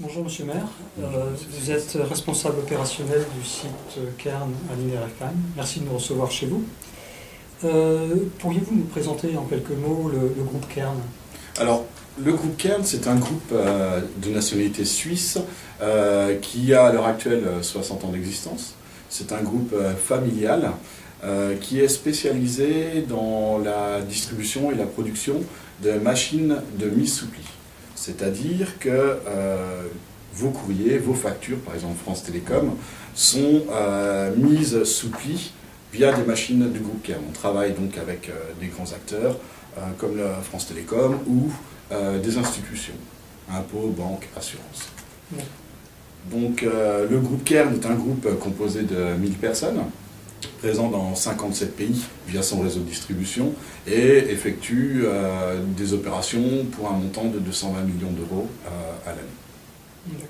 Bonjour Monsieur le maire, vous êtes responsable opérationnel du site Kern à Niedererkheim. Merci de nous recevoir chez vous. Pourriez-vous nous présenter en quelques mots le groupe Kern? Alors, le groupe Kern, c'est un groupe de nationalité suisse qui a à l'heure actuelle 60 ans d'existence. C'est un groupe familial qui est spécialisé dans la distribution et la production de machines de mise sous pli. C'est-à-dire que vos courriers, vos factures, par exemple France Télécom, sont mises sous pli via des machines du groupe Kern. On travaille donc avec des grands acteurs comme la France Télécom ou des institutions, impôts, banques, assurances. Oui. Donc le groupe Kern est un groupe composé de 1000 personnes, présent dans 57 pays via son réseau de distribution et effectue des opérations pour un montant de 220 millions d'euros à l'année. D'accord.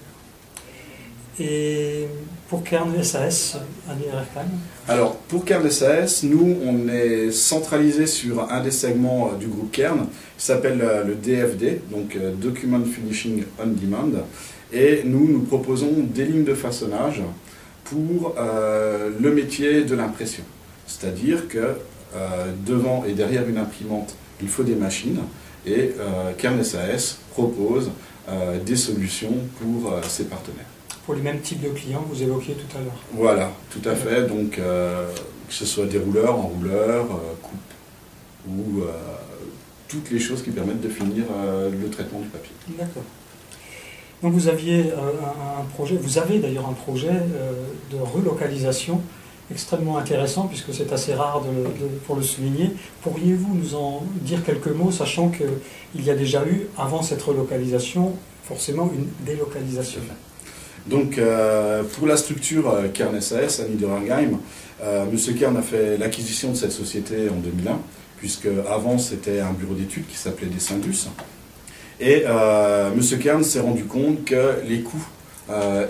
Et pour Kern SAS à Niedererkheim? Alors pour Kern SAS, nous on est centralisé sur un des segments du groupe Kern qui s'appelle le DFD, donc Document Finishing on Demand, et nous proposons des lignes de façonnage pour le métier de l'impression. C'est-à-dire que devant et derrière une imprimante, il faut des machines et Kern SAS propose des solutions pour ses partenaires. Pour les mêmes types de clients que vous évoquiez tout à l'heure. Voilà, tout à fait. Donc que ce soit des rouleurs, enrouleurs, coupes ou toutes les choses qui permettent de finir le traitement du papier. D'accord. Donc vous aviez un projet, vous avez d'ailleurs un projet de relocalisation extrêmement intéressant, puisque c'est assez rare pour le souligner. Pourriez-vous nous en dire quelques mots, sachant qu'il y a déjà eu, avant cette relocalisation, forcément une délocalisation? Donc pour la structure Kern SAS à Niedererkheim, M. Kern a fait l'acquisition de cette société en 2001, puisque avant c'était un bureau d'études qui s'appelait Descindus. Et M. Kern s'est rendu compte que les coûts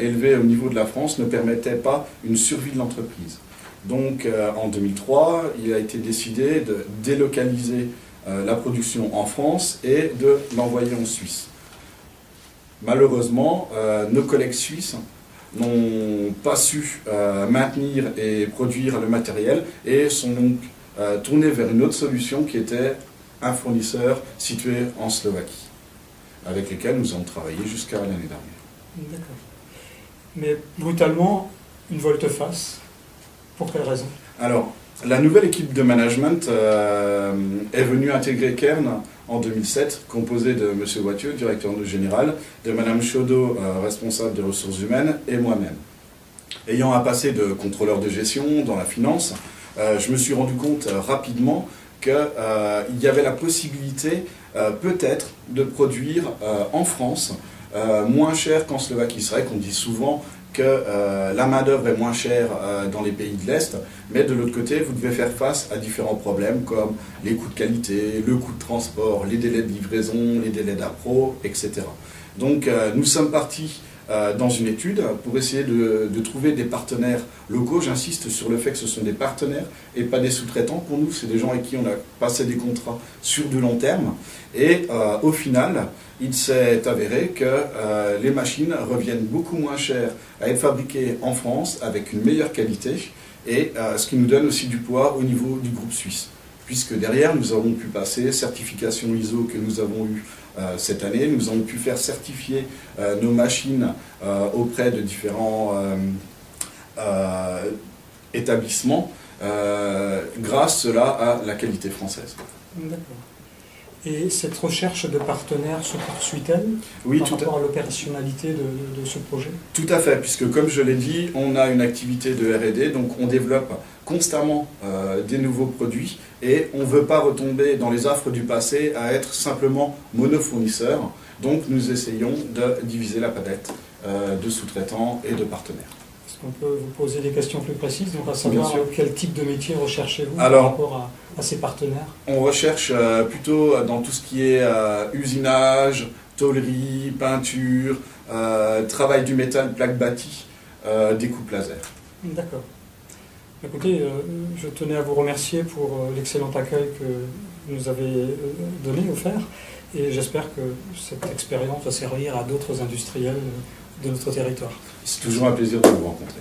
élevés au niveau de la France ne permettaient pas une survie de l'entreprise. Donc en 2003, il a été décidé de délocaliser la production en France et de l'envoyer en Suisse. Malheureusement, nos collègues suisses n'ont pas su maintenir et produire le matériel et sont donc tournés vers une autre solution qui était un fournisseur situé en Slovaquie, avec lesquels nous avons travaillé jusqu'à l'année dernière. D'accord. Mais brutalement, une volte-face, pour quelle raison? Alors, la nouvelle équipe de management est venue intégrer Kern en 2007, composée de M. Wathieu, directeur général, de Mme Chaudot, responsable des ressources humaines, et moi-même. Ayant un passé de contrôleur de gestion dans la finance, je me suis rendu compte rapidement qu'il y avait la possibilité peut-être de produire en France moins cher qu'en Slovaquie. C'est vrai qu'on dit souvent que la main-d'œuvre est moins chère dans les pays de l'Est, mais de l'autre côté, vous devez faire face à différents problèmes comme les coûts de qualité, le coût de transport, les délais de livraison, les délais d'appro, etc. Donc nous sommes partis dans une étude pour essayer de trouver des partenaires locaux. J'insiste sur le fait que ce sont des partenaires et pas des sous-traitants. Pour nous, c'est des gens avec qui on a passé des contrats sur du long terme. Et au final, il s'est avéré que les machines reviennent beaucoup moins chères à être fabriquées en France avec une meilleure qualité, et ce qui nous donne aussi du poids au niveau du groupe suisse. Puisque derrière, nous avons pu passer certification ISO que nous avons eue cette année, nous avons pu faire certifier nos machines auprès de différents établissements, grâce cela à la qualité française. D'accord. Et cette recherche de partenaires se poursuit-elle par rapport à l'opérationnalité de ce projet? Tout à fait, puisque comme je l'ai dit, on a une activité de R&D, donc on développe constamment des nouveaux produits et on ne veut pas retomber dans les affres du passé à être simplement monofournisseur. Donc nous essayons de diviser la palette de sous-traitants et de partenaires. Est-ce qu'on peut vous poser des questions plus précises, donc à savoir quel type de métier recherchez-vous par rapport à ces partenaires? On recherche plutôt dans tout ce qui est usinage, tôlerie, peinture, travail du métal, plaque bâtie, découpe laser. D'accord. Écoutez, je tenais à vous remercier pour l'excellent accueil que vous nous avez offert. et j'espère que cette expérience va servir à d'autres industriels de notre territoire. C'est toujours un plaisir de vous rencontrer.